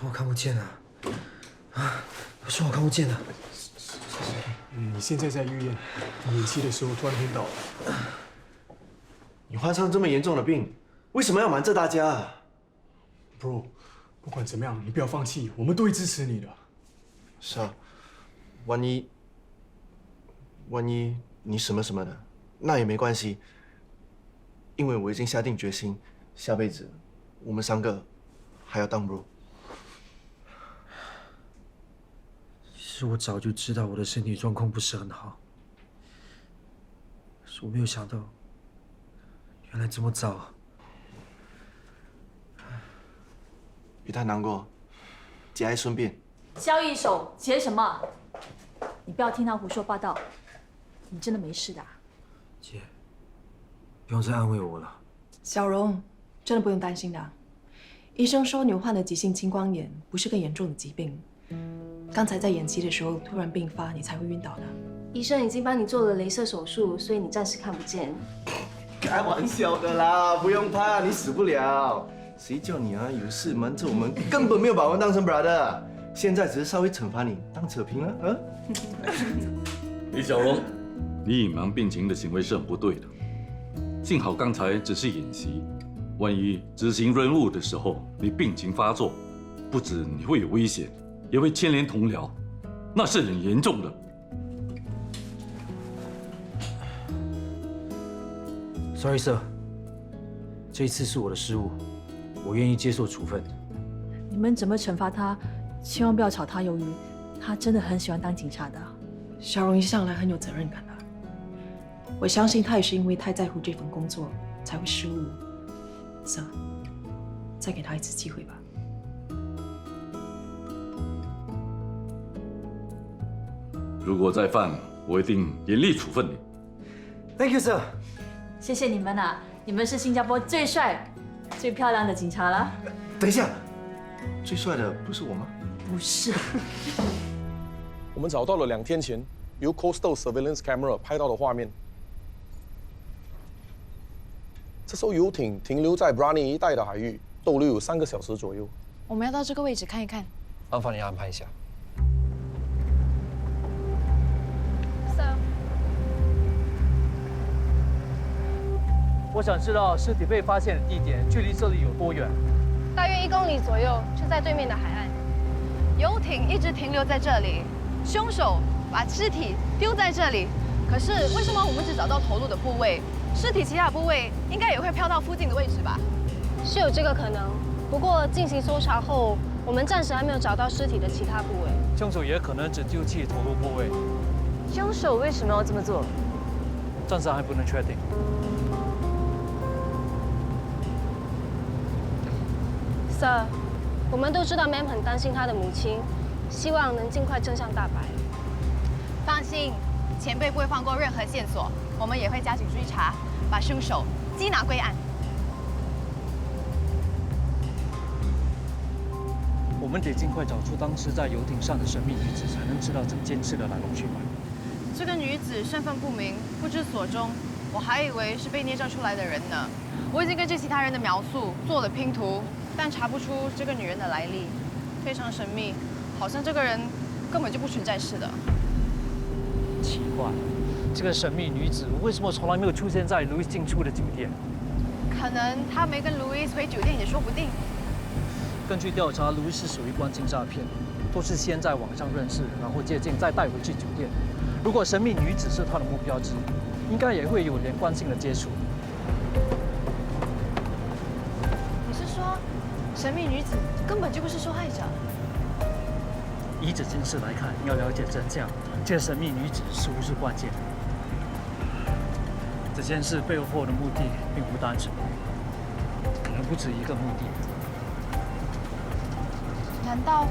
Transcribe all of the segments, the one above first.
说我看不见啊！啊，我说我看不见啊！你现在在医院，你演戏的时候突然晕倒了。你患上这么严重的病，为什么要瞒着大家啊 Bro， 不管怎么样，你不要放弃，我们都会支持你的。是啊，万一你什么的，那也没关系，因为我已经下定决心，下辈子我们3个还要当 bro。其实我早就知道我的身体状况不是很好，可是我没有想到，原来这么糟啊！别太难过，节哀顺变。交易手结什么？你不要听他胡说八道，你真的没事的啊？姐，不用再安慰我了。小荣，真的不用担心的。医生说你患了急性青光眼，不是个严重的疾病。刚才在演戏的时候突然病发，你才会晕倒的。医生已经帮你做了雷射手术，所以你暂时看不见。开玩笑的啦，不用怕，你死不了。谁叫你啊有事瞒着我们，根本没有把我们当成 brother。现在只是稍微惩罚你，当扯平了啊。李小龙，你隐瞒病情的行为是很不对的。幸好刚才只是演习，万一执行任务的时候你病情发作，不止你会有危险，也会牵连同僚，那是很严重的。Sorry sir， 这一次是我的失误，我愿意接受处分。你们怎么惩罚他？千万不要炒他鱿鱼，他真的很喜欢当警察的。小荣一向来很有责任感的，我相信他也是因为太在乎这份工作才会失误。Sir， 再给他一次机会吧。如果再犯，我一定严厉处分你。Thank you sir。谢谢你们啊，你们是新加坡最帅、最漂亮的警察了。等一下，最帅的不是我吗？不是，我们找到了2天前由 Coastal Surveillance Camera 拍到的画面。这艘游艇停留在 Brani 一带的海域，逗留有3个小时左右。我们要到这个位置看一看。麻烦你安排一下。Sir，我想知道尸体被发现的地点距离这里有多远？大约1公里左右，就在对面的海岸。游艇一直停留在这里，凶手把尸体丢在这里。可是为什么我们只找到头颅的部位？尸体其他部位应该也会飘到附近的位置吧？是有这个可能，不过进行搜查后，我们暂时还没有找到尸体的其他部位。凶手也可能只丢弃头颅部位，凶手为什么要这么做？暂时还不能确定。Sir， 我们都知道 Ma'am 很担心他的母亲，希望能尽快真相大白。放心，前辈不会放过任何线索，我们也会加紧追查，把凶手缉拿归案。我们得尽快找出当时在游艇上的神秘女子，才能知道整件事的来龙去脉。这个女子身份不明，不知所踪，我还以为是被捏造出来的人呢。我已经根据其他人的描述做了拼图，但查不出这个女人的来历，非常神秘，好像这个人根本就不存在似的。奇怪，这个神秘女子为什么从来没有出现在路易进出的酒店？可能她没跟路易回酒店也说不定。根据调查，路易是属于关进诈骗，都是先在网上认识，然后接近，再带回去酒店。如果神秘女子是他的目标之一，应该也会有连贯性的接触。你是说，神秘女子根本就不是受害者？依着今事来看，要了解真相，这个神秘女子似乎是关键。这件事背后的目的并不单纯，可能不止一个目的。难道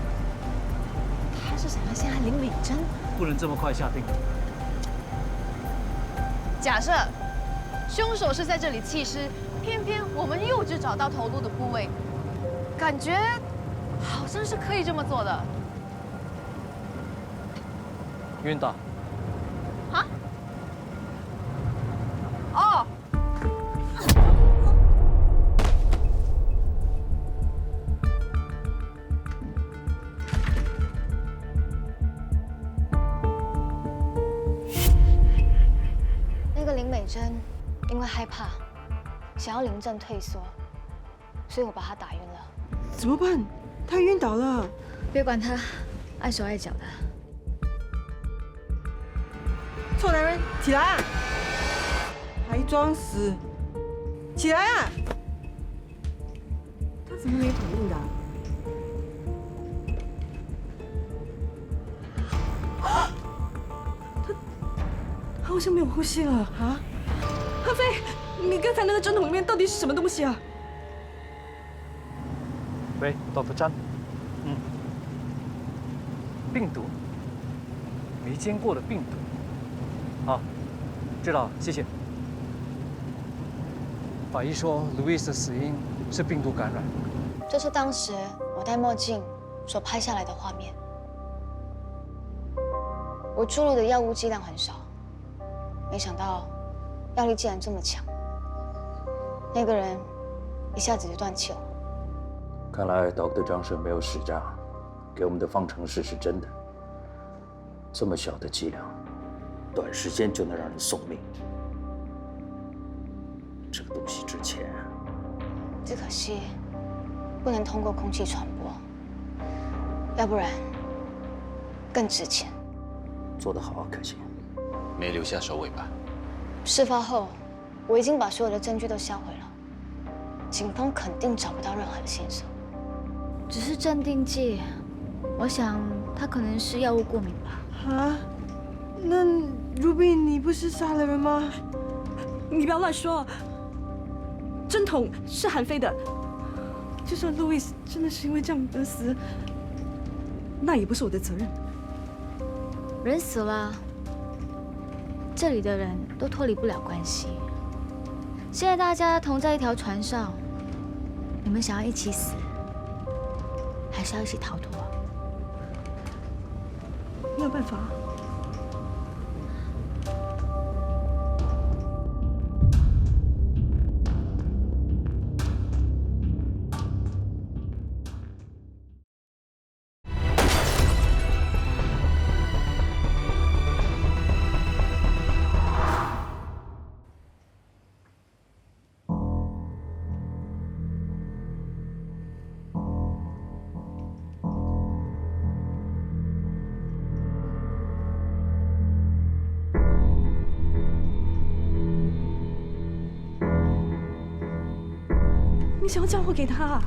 她是想要陷害林美珍？不能这么快下定论。假设凶手是在这里弃尸，偏偏我们又只找到头颅的部位，感觉好像是可以这么做的。晕倒。啊？哦。想要临阵退缩，所以我把他打晕了。怎么办？他晕倒了。别管他，碍手碍脚的。臭男人，起来啊！还装死！起来啊！他怎么没反应的啊？他好像没有呼吸了啊！何飞，你刚才那个针筒里面到底是什么东西啊？喂，Dr. 詹，病毒，没见过的病毒。好，知道了，谢谢。法医说，Louis 的死因是病毒感染。这是当时我戴墨镜所拍下来的画面。我注入的药物剂量很少，没想到药力竟然这么强。那个人一下子就断气了。看来 Dr. 张生没有使诈，给我们的方程式是真的。这么小的剂量，短时间就能让人送命，这个东西值钱啊！只可惜不能通过空气传播，要不然更值钱。做得好啊，可心。没留下首尾吧？事发后，我已经把所有的证据都销毁了，警方肯定找不到任何的线索。只是镇定剂，我想他可能是药物过敏吧。啊？那 Ruby， 你不是杀了人吗？你不要乱说，针筒是韩飞的。就算 Louis 真的是因为这样而死，那也不是我的责任。人死了，这里的人都脱离不了关系。现在大家同在一条船上，你们想要一起死，还是要一起逃脱？没有办法。你想要嫁祸给他啊？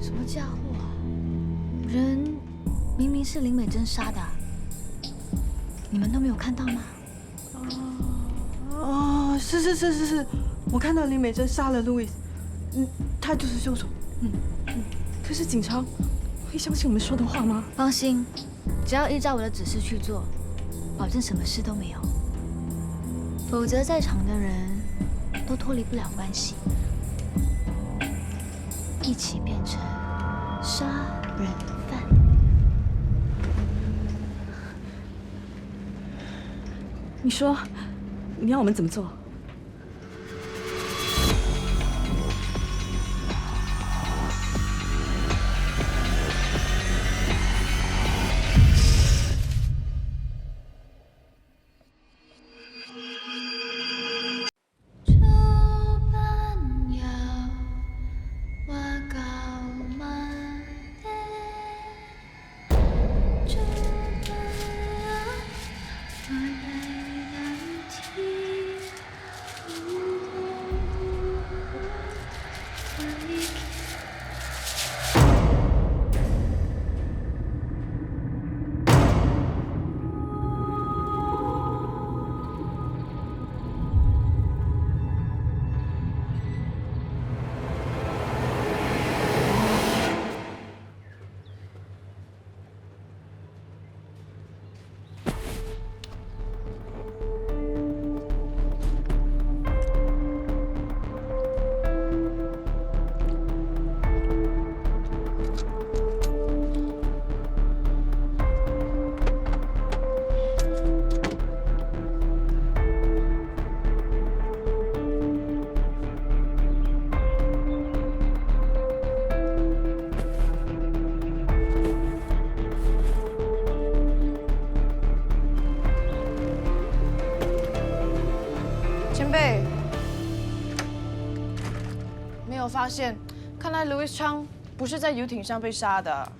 什么嫁祸啊？人明明是林美珍杀的，你们都没有看到吗？哦，是，我看到林美珍杀了 Louis， 他就是凶手。可是警察会相信我们说的话吗？放心，只要依照我的指示去做，保证什么事都没有。否则在场的人都脱离不了关系。一起变成杀人犯。你说，你要我们怎么做？发现，看来 Louis Chang 不是在游艇上被杀的。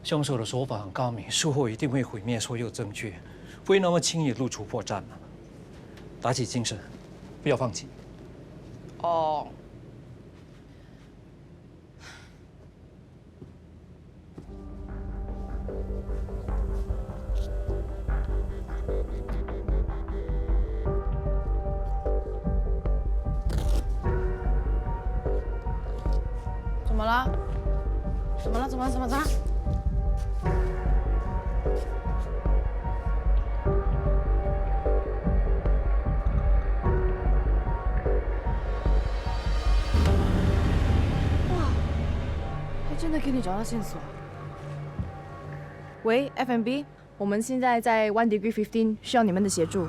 凶手的手法很高明，术后一定会毁灭所有证据，不会那么轻易露出破绽的。打起精神，不要放弃。哦。怎么了？怎么了？怎么了？怎么了？哇，还真的给你找到线索。喂 ，FMB， 我们现在在 One Degree 15，需要你们的协助。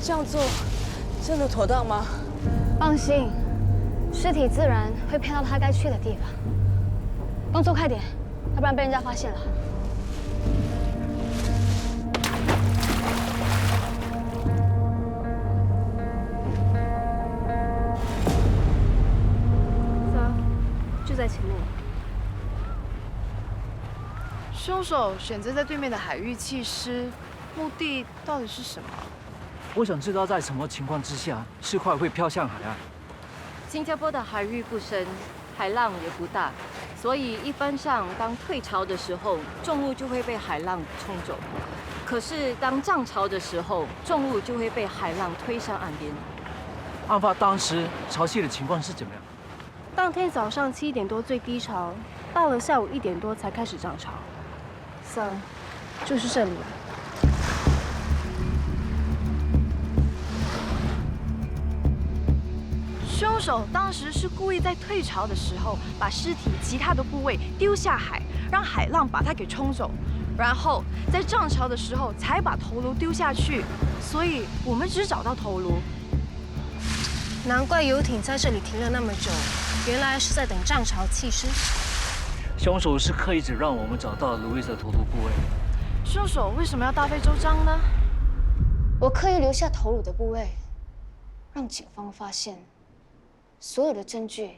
这样做真的妥当吗？放心，尸体自然会骗到他该去的地方。动作快点，要不然被人家发现了。Sir，就在前面。凶手选择在对面的海域弃尸，目的到底是什么？我想知道在什么情况之下尸块会飘向海岸。新加坡的海域不深，海浪也不大，所以一般上当退潮的时候，重物就会被海浪冲走。可是当涨潮的时候，重物就会被海浪推向岸边。案发当时潮汐的情况是怎么样？当天早上7点多最低潮，到了下午1点多才开始涨潮。Sir，就是这里了。凶手当时是故意在退潮的时候，把尸体其他的部位丢下海，让海浪把它给冲走，然后在涨潮的时候才把头颅丢下去。所以我们只找到头颅。难怪游艇在这里停了那么久，原来是在等涨潮弃尸。凶手是刻意只让我们找到路易斯的头颅部位。凶手为什么要大费周章呢？我刻意留下头颅的部位，让警方发现。所有的证据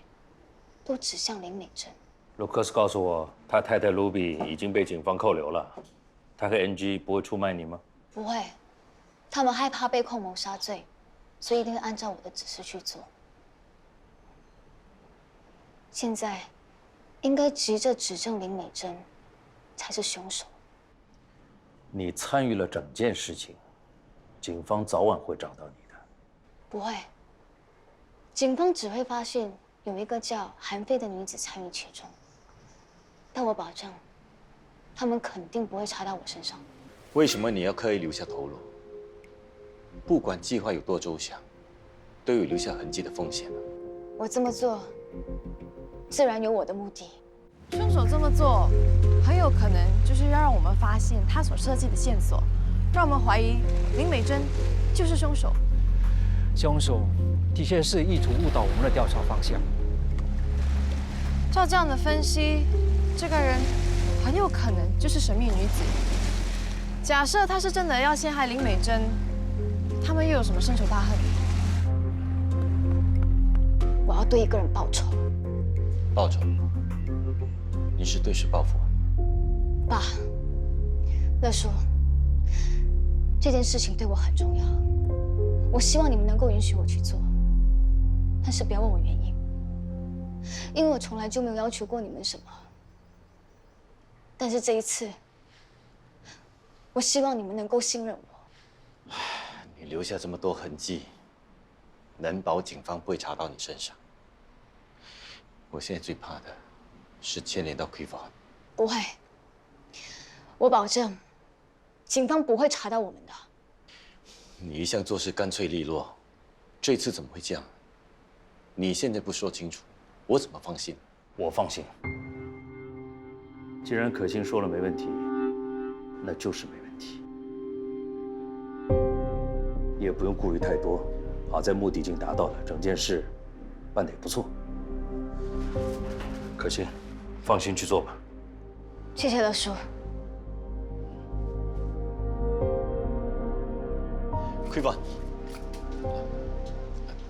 都指向林美珍。卢克斯告诉我，他太太卢比已经被警方扣留了。他和 NG 不会出卖你吗？不会，他们害怕被控谋杀罪，所以一定会按照我的指示去做。现在应该急着指证林美珍才是凶手。你参与了整件事情，警方早晚会找到你的。不会。警方只会发现有一个叫韩非的女子参与其中，但我保证，他们肯定不会查到我身上。为什么你要刻意留下头颅？不管计划有多周详，都有留下痕迹的风险。我这么做，自然有我的目的。凶手这么做，很有可能就是要让我们发现他所设计的线索，让我们怀疑林美珍就是凶手。凶手的确是意图误导我们的调查方向。照这样的分析，这个人很有可能就是神秘女子。假设他是真的要陷害林美珍，他们又有什么深仇大恨？我要对一个人报仇。报仇？你是对谁报复啊？爸，乐叔，这件事情对我很重要。我希望你们能够允许我去做，但是不要问我原因，因为我从来就没有要求过你们什么。但是这一次，我希望你们能够信任我。你留下这么多痕迹，能保警方不会查到你身上？我现在最怕的是牵连到奎法。不会，我保证，警方不会查到我们的。你一向做事干脆利落，这次怎么会这样？你现在不说清楚，我怎么放心？我放心。既然可心说了没问题，那就是没问题。也不用顾虑太多，好在目的已经达到了，整件事办得也不错。可心，放心去做吧。谢谢乐叔。Quiver，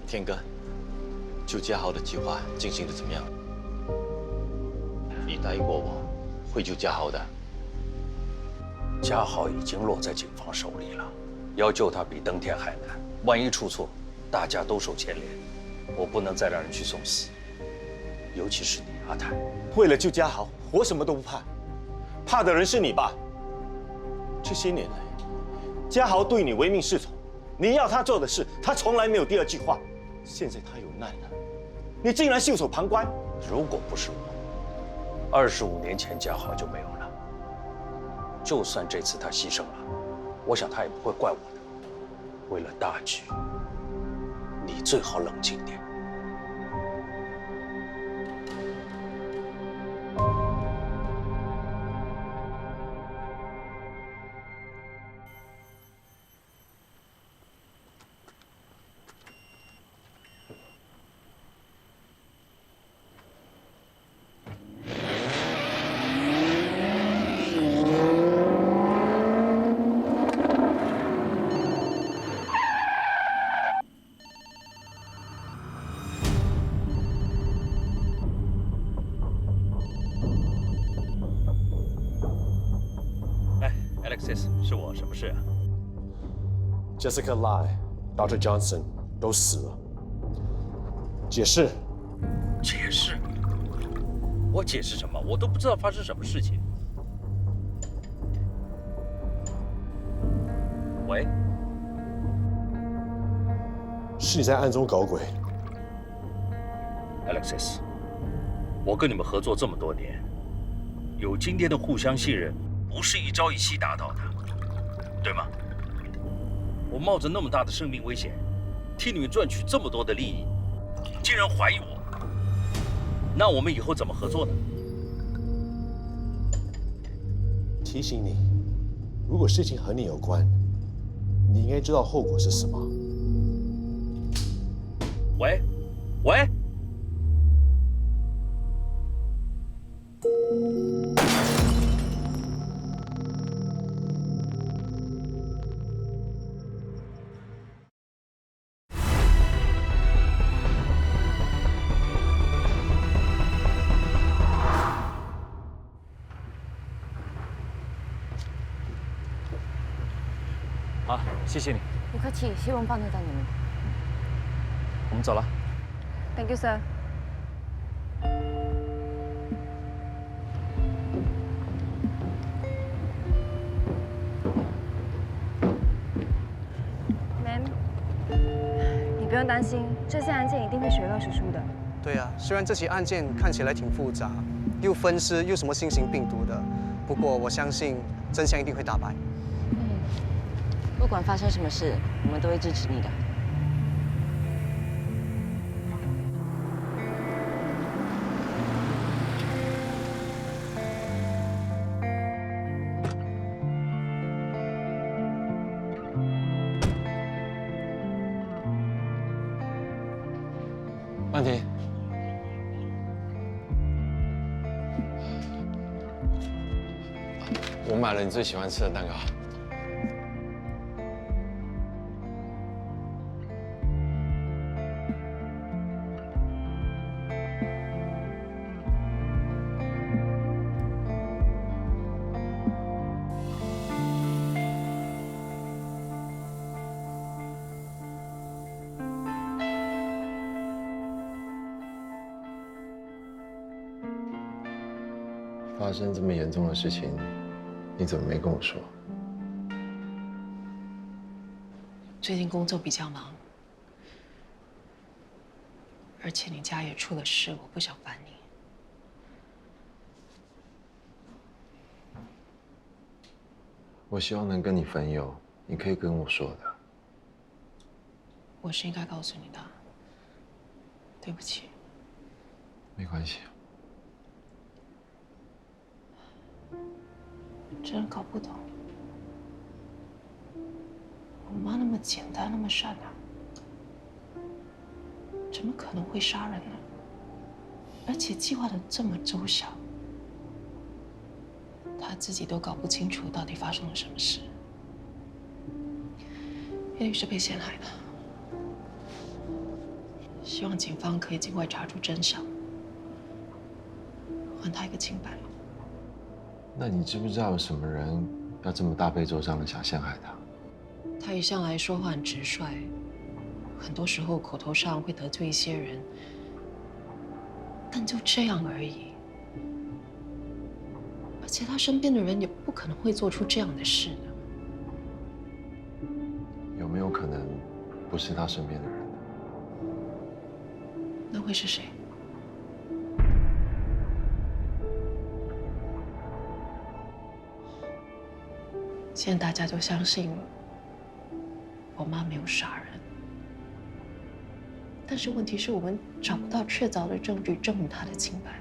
天哥，救家豪的计划进行的怎么样？你答应过我，会救家豪的。家豪已经落在警方手里了，要救他比登天还难。万一出错，大家都受牵连。我不能再让人去送死，尤其是你，阿泰。为了救家豪，我什么都不怕，怕的人是你吧？这些年来，家豪对你唯命是从，你要他做的事，他从来没有第二句话。现在他有难了，你竟然袖手旁观。如果不是我，25年前家豪就没有了。就算这次他牺牲了，我想他也不会怪我的。为了大局，你最好冷静点。Alexis， 是我，什么事啊 ？Jessica Lai、Dr. Johnson 都死了。解释？解释？我解释什么？我都不知道发生什么事情。喂？是你在暗中搞鬼 ，Alexis， 我跟你们合作这么多年，有今天的互相信任。不是一朝一夕达到的，对吗？我冒着那么大的生命危险，替你们赚取这么多的利益，竟然怀疑我，那我们以后怎么合作呢？提醒你，如果事情和你有关，你应该知道后果是什么。喂，喂。好，谢谢你。不客气，希望帮得到你们。我们走了。Thank you, sir. Ma'am， 你不用担心，这些案件一定会水落石出的。对啊，虽然这起案件看起来挺复杂，又分尸又什么新型病毒的，不过我相信真相一定会大白。不管发生什么事，我们都会支持你的。曼婷，我买了你最喜欢吃的蛋糕。发生这么严重的事情，你怎么没跟我说？最近工作比较忙，而且你家也出了事，我不想烦你。我希望能跟你分忧，你可以跟我说的。我是应该告诉你的，对不起。没关系。真搞不懂，我妈那么简单，那么善良，怎么可能会杀人呢？而且计划的这么周详，他自己都搞不清楚到底发生了什么事，一定是被陷害的。希望警方可以尽快查出真相，还他一个清白。那你知不知道有什么人要这么大费周章的想陷害他？他一向来说话很直率，很多时候口头上会得罪一些人，但就这样而已。而且他身边的人也不可能会做出这样的事的。有没有可能不是他身边的人呢？那会是谁？现在大家都相信我妈没有杀人，但是问题是我们找不到确凿的证据证明她的清白。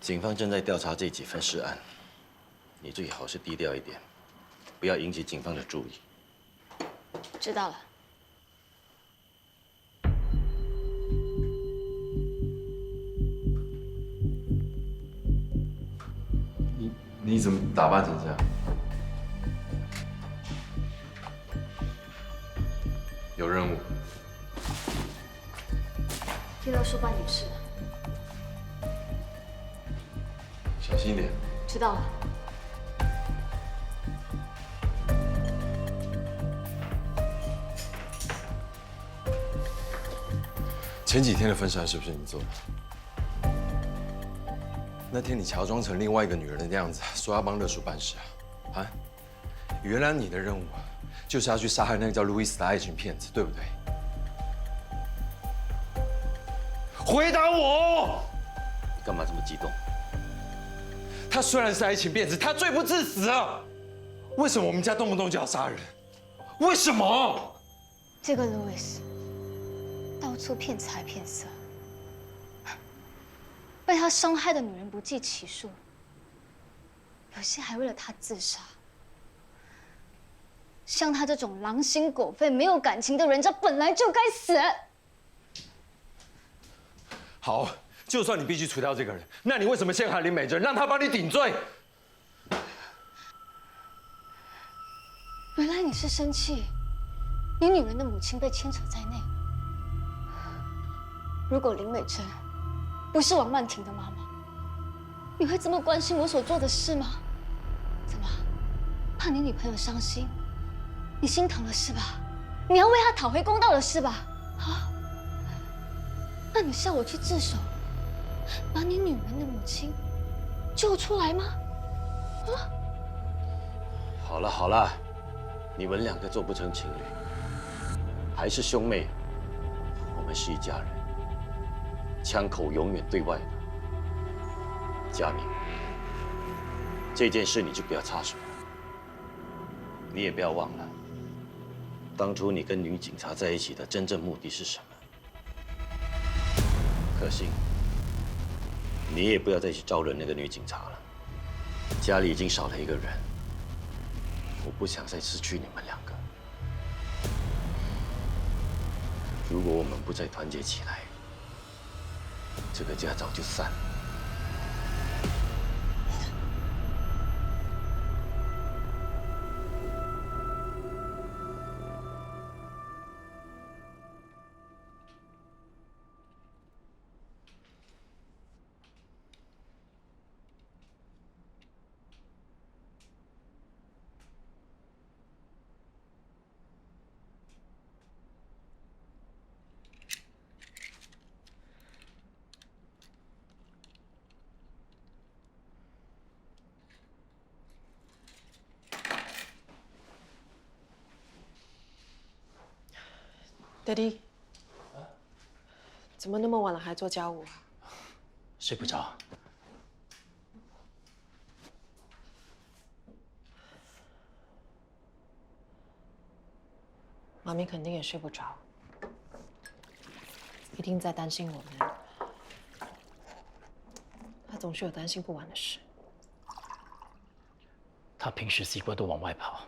警方正在调查这几份尸案，你最好是低调一点，不要引起警方的注意。知道了。你怎么打扮成这样？有任务。替乐叔办点事。小心一点。知道了。前几天的分尸案是不是你做的？那天你乔装成另外一个女人的样子，说要帮乐叔办事啊？原来你的任务就是要去杀害那个叫路易斯的爱情骗子，对不对？回答我！你干嘛这么激动？他虽然是爱情骗子，他罪不至死啊！为什么我们家动不动就要杀人？为什么？这个 Louis 到处骗财骗色，被他伤害的女人不计其数，有些还为了他自杀。像他这种狼心狗肺、没有感情的人，这本来就该死。好，就算你必须除掉这个人，那你为什么陷害林美珍，让他帮你顶罪？原来你是生气，你女人的母亲被牵扯在内。如果林美珍不是王曼婷的妈妈，你会这么关心我所做的事吗？怎么，怕你女朋友伤心，你心疼了是吧？你要为她讨回公道了是吧？啊？那你是要我去自首，把你女人的母亲救出来吗？啊？好了好了，你们两个做不成情侣，还是兄妹，我们是一家人，枪口永远对外的。佳明，这件事你就不要插手了，你也不要忘了，当初你跟女警察在一起的真正目的是什么？可惜，你也不要再去招惹那个女警察了。家里已经少了一个人，我不想再失去你们两个。如果我们不再团结起来，这个家早就散了。Daddy，怎么那么晚了还做家务啊？睡不着。妈咪肯定也睡不着。一定在担心我们。他总是有担心不完的事。他平时习惯都往外跑，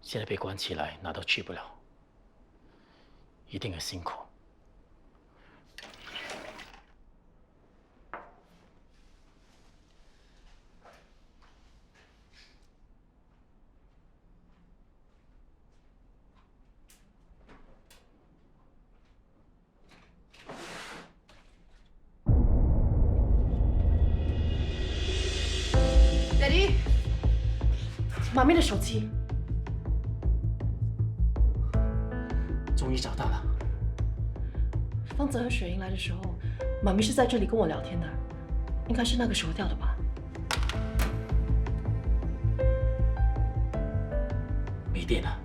现在被关起来，哪都去不了，一定很辛苦。Daddy， 妈咪的手机，终于找到了。方泽和雪莹来的时候，妈咪是在这里跟我聊天的，应该是那个时候掉的吧？没电了。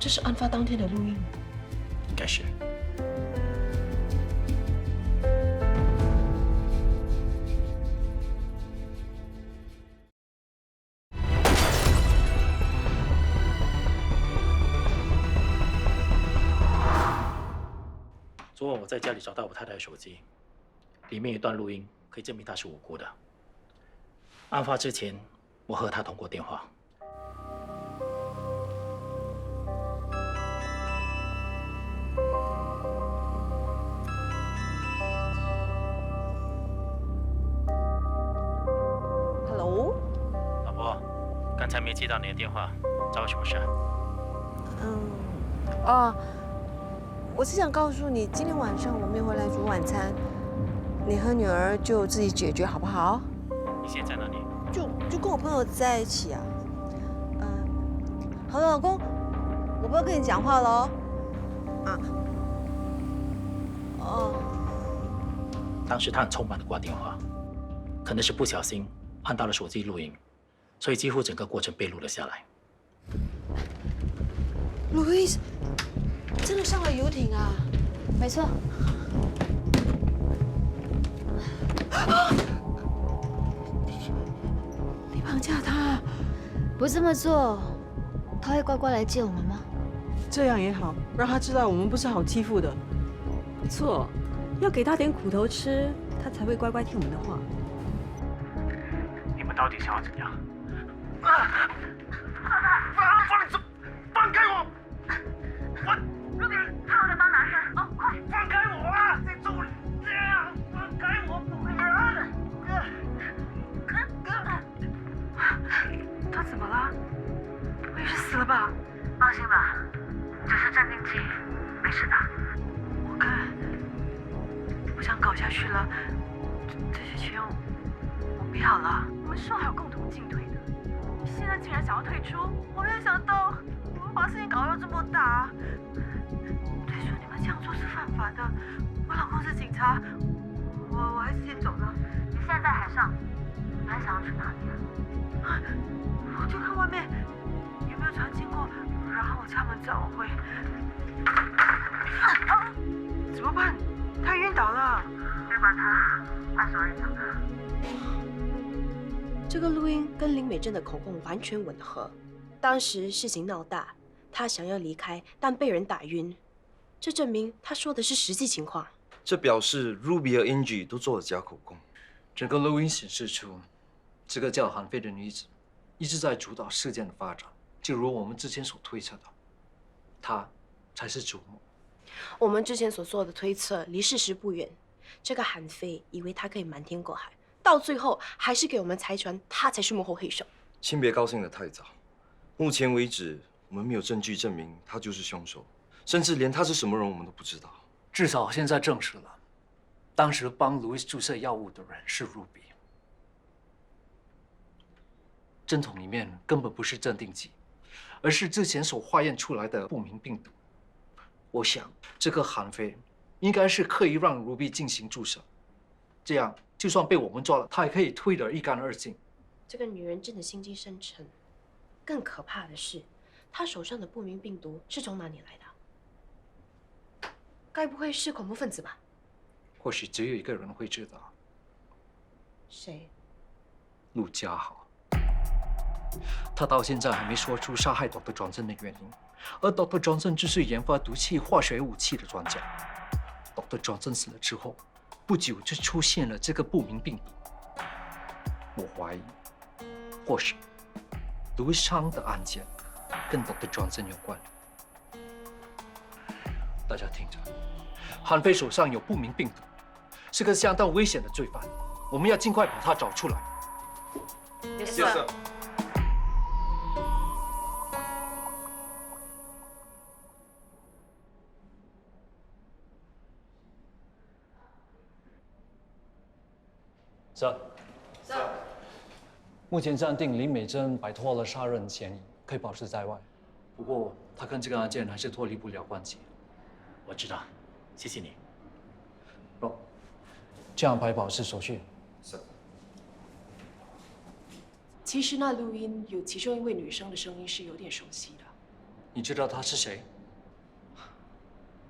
这是案发当天的录音，应该是。昨晚我在家里找到我太太的手机，里面有一段录音，可以证明她是无辜的。案发之前，我和她通过电话。刚才没接到你的电话，找我什么事啊？我是想告诉你，今天晚上我没有回来煮晚餐，你和女儿就自己解决好不好？你现在在哪里？就跟我朋友在一起啊。好了，老公，我不要跟你讲话喽。当时他很匆忙的挂电话，可能是不小心按到了手机录音。所以几乎整个过程被录了下来。Louis 真的上了游艇啊？没错。你绑架他？不这么做，他会乖乖来见我们吗？这样也好，让他知道我们不是好欺负的。错，要给他点苦头吃，他才会乖乖听我们的话。你们到底想要怎样？放开我！如比，看我的帮拿下！哦，快放开我啊！你住这样，放开我，不然！他怎么了？不会是死了吧？放心吧，只是镇定剂，没事的。我看不想搞下去了，这些钱我不要了。我们说好有共同进退的。现在竟然想要退出，我没有想到你们把事情搞到这么大。再说你们这样做是犯法的，我老公是警察，我还是先走了。你现在在海上，你还想要去哪里啊？我就看外面有没有船经过，然后我敲门找我回。怎么办？他晕倒了。别管他，按手里讲的。这个录音跟林美珍的口供完全吻合。当时事情闹大，她想要离开，但被人打晕。这证明她说的是实际情况。这表示 Ruby 和 Angie 都做了假口供。整个录音显示出，这个叫韩飞的女子一直在主导事件的发展，就如我们之前所推测的，她才是主谋。我们之前所做的推测离事实不远。这个韩飞以为他可以瞒天过海。到最后还是给我们拆穿他才是幕后黑手。先别高兴得太早，目前为止我们没有证据证明他就是凶手，甚至连他是什么人我们都不知道。至少现在证实了，当时帮路易斯注射药物的人是 Ruby。针筒里面根本不是镇定剂，而是之前所化验出来的不明病毒。我想，这个韩非应该是刻意让 Ruby 进行注射，这样就算被我们抓了，他也可以推得一干二净。这个女人真的心机深沉，更可怕的是，她手上的不明病毒是从哪里来的？该不会是恐怖分子吧？或许只有一个人会知道。谁？陆家豪。他到现在还没说出杀害 Dr. Johnson 的原因，而 Dr. Johnson 就是研发毒气化学武器的专家。Dr. Johnson 死了之后，不久就出现了这个不明病毒。我怀疑，或许卢昌的案件跟 Dr. Johnson 有关。大家听着，韩非手上有不明病毒，是个相当危险的罪犯，我们要尽快把他找出来。Yes, sir. Sir. 目前暂定林美珍摆脱了杀人嫌疑，可以保释在外。不过，她跟这个案件还是脱离不了关系。我知道，谢谢你。这样排保释手续。是。其实那录音有其中一位女生的声音是有点熟悉的。你知道她是谁？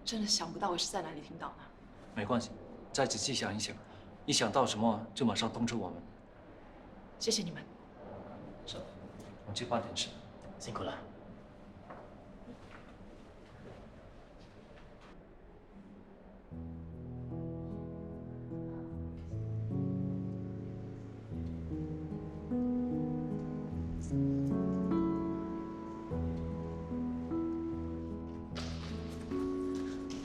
真的想不到我是在哪里听到的。没关系，再仔细想一想，一想到什么就马上通知我们。谢谢你们。是，我们去办点事。辛苦了。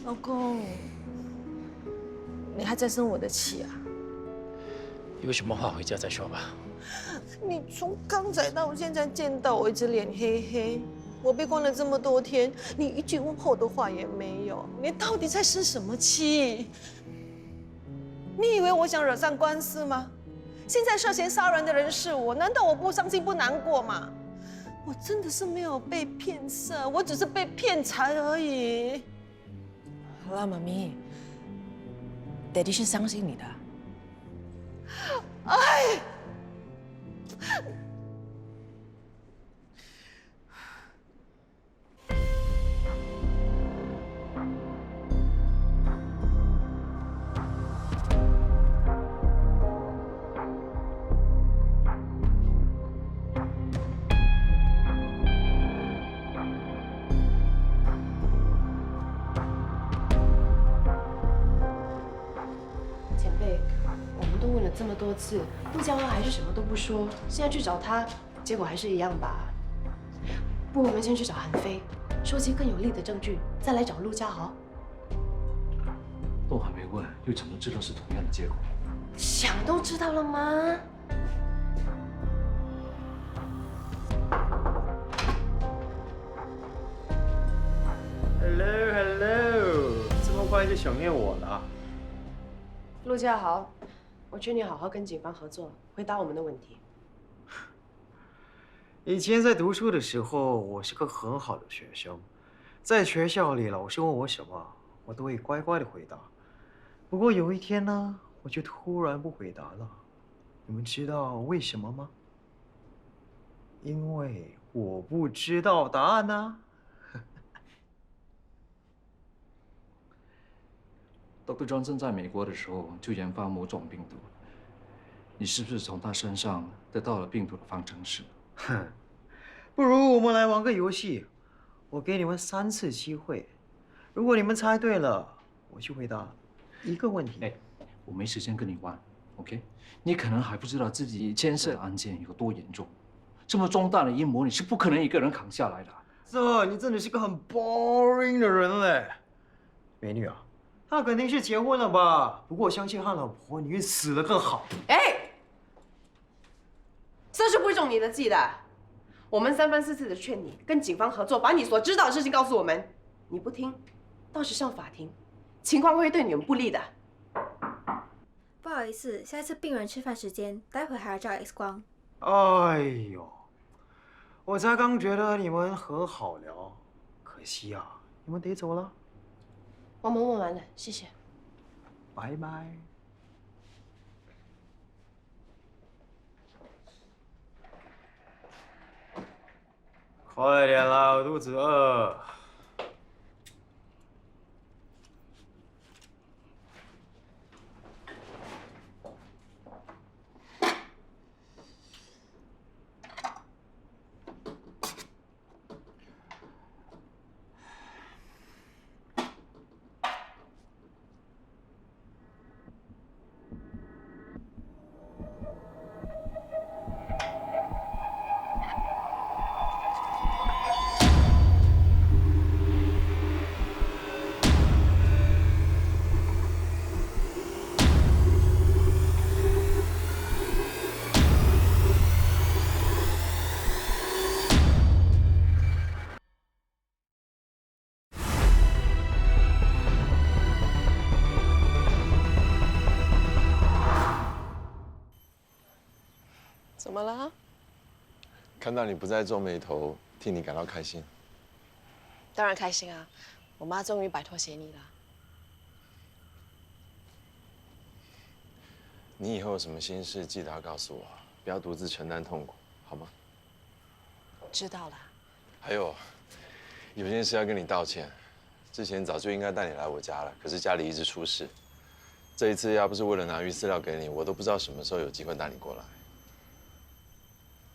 老公，你还在生我的气啊？有什么话回家再说吧。你从刚才到现在见到我，一直脸黑黑。我被关了这么多天，你一句问候的话也没有。你到底在生什么气？你以为我想惹上官司吗？现在涉嫌杀人的人是我，难道我不伤心不难过吗？我真的是没有被骗色，我只是被骗财而已。好了，妈咪，Daddy 是相信你的。哎，这么多次，陆家豪还是什么都不说。现在去找他，结果还是一样吧。不如我们先去找韩非，收集更有力的证据，再来找陆家豪。都还没问，又怎么知道是同样的结果？想都知道了吗？Hello， 这么快就想念我了？陆家豪。我劝你好好跟警方合作，回答我们的问题。以前在读书的时候，我是个很好的学生，在学校里老师问我什么，我都会乖乖的回答。不过有一天呢，我就突然不回答了。你们知道为什么吗？因为我不知道答案啊。Dr. Johnson 在美国的时候就研发某种病毒，你是不是从他身上得到了病毒的方程式？哼，不如我们来玩个游戏，我给你们3次机会，如果你们猜对了，我就回答1个问题。哎，我没时间跟你玩 ，OK？ 你可能还不知道自己牵涉案件有多严重，这么重大的阴谋你是不可能一个人扛下来的。这，你真的是个很 boring 的人嘞，美女啊。他肯定是结婚了吧？不过我相信他老婆宁愿死了更好。哎，这是不会中你的计的。我们3番4次的劝你跟警方合作，把你所知道的事情告诉我们，你不听，到时上法庭，情况会对你们不利的。不好意思，下一次病人吃饭时间，待会还要照 X 光。哎呦，我才刚觉得你们很好聊，可惜啊，你们得走了。我们问完了，谢谢。拜拜。快点啦，我肚子饿。怎么了？看到你不再皱眉头，替你感到开心。当然开心啊！我妈终于摆脱嫌疑了。你以后有什么心事，记得要告诉我，不要独自承担痛苦，好吗？知道了。还有，有件事要跟你道歉。之前早就应该带你来我家了，可是家里一直出事。这一次要不是为了拿鱼饲料给你，我都不知道什么时候有机会带你过来。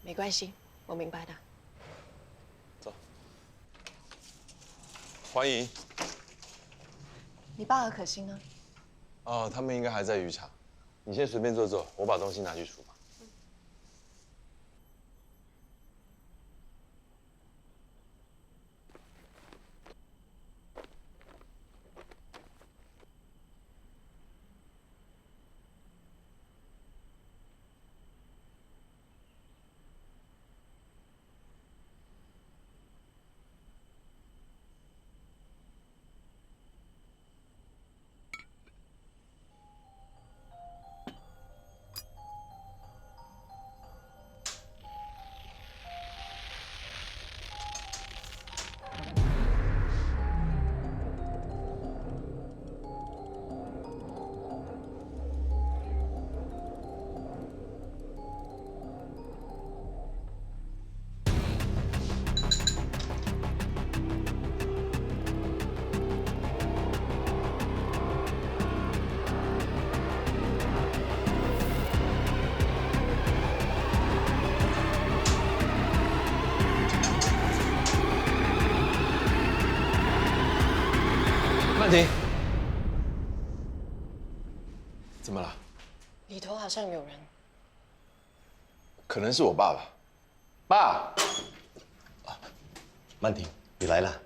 没关系，我明白的。走，欢迎。你爸和可心呢？哦，他们应该还在渔场。你先随便坐坐，我把东西拿去厨房。曼婷，怎么了？里头好像有人。可能是我爸爸。爸，曼婷，你来了。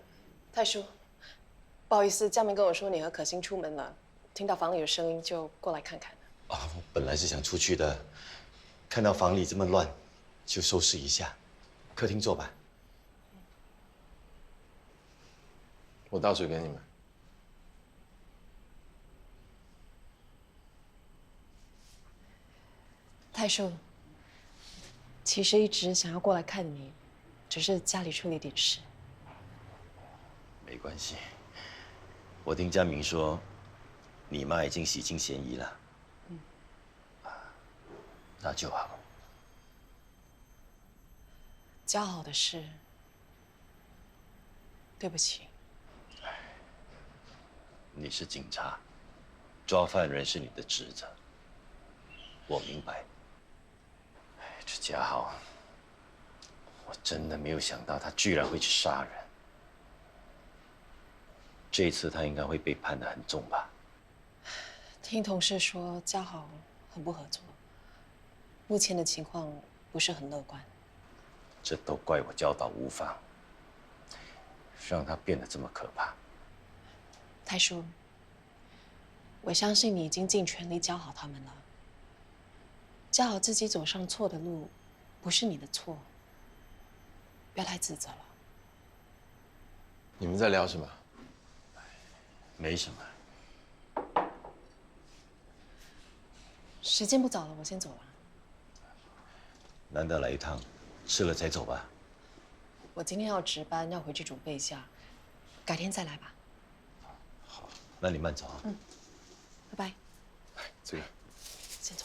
太叔，不好意思，佳明跟我说你和可心出门了，听到房里有声音就过来看看。我本来是想出去的，看到房里这么乱，就收拾一下。客厅坐吧。我倒水给你们。太叔，其实一直想要过来看你，只是家里出了一点事。没关系，我听佳明说，你妈已经洗清嫌疑了。那就好。交好的事，对不起。你是警察，抓犯人是你的职责，我明白。这家豪，我真的没有想到他居然会去杀人。这一次他应该会被判得很重吧？听同事说，家豪很不合作，目前的情况不是很乐观。这都怪我教导无方，让他变得这么可怕。太叔，我相信你已经尽全力教好他们了。教好自己走上错的路，不是你的错，不要太自责了。你们在聊什么？没什么。时间不早了，我先走了。难得来一趟，吃了再走吧。我今天要值班，要回去准备一下，改天再来吧。那你慢走啊。嗯，拜拜。这个先走。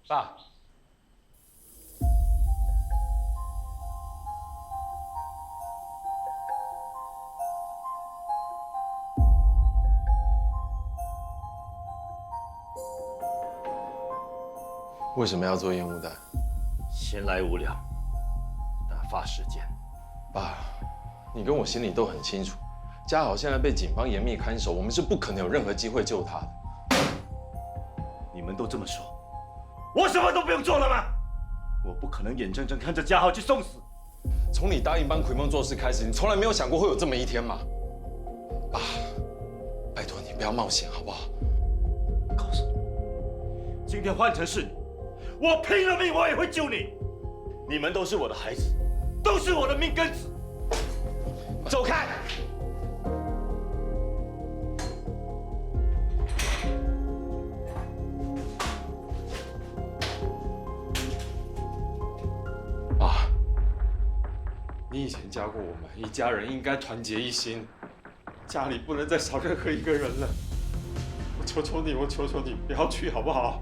爸。为什么要做烟雾弹？闲来无聊，打发时间。爸，你跟我心里都很清楚，嘉豪现在被警方严密看守，我们是不可能有任何机会救他的。你们都这么说，我什么都不用做了吗？我不可能眼睁睁看着嘉豪去送死。从你答应帮奎梦做事开始，你从来没有想过会有这么一天吗？爸，拜托你不要冒险好不好？告诉你，今天换成是你，我拼了命我也会救你。你们都是我的孩子，都是我的命根子。走开！爸，你以前教过我们，一家人应该团结一心，家里不能再少任何一个人了。我求求你，我求求你，不要去好不好？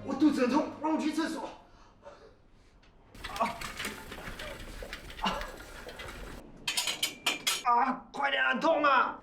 我肚子很痛，让我去厕所。快点，很痛啊！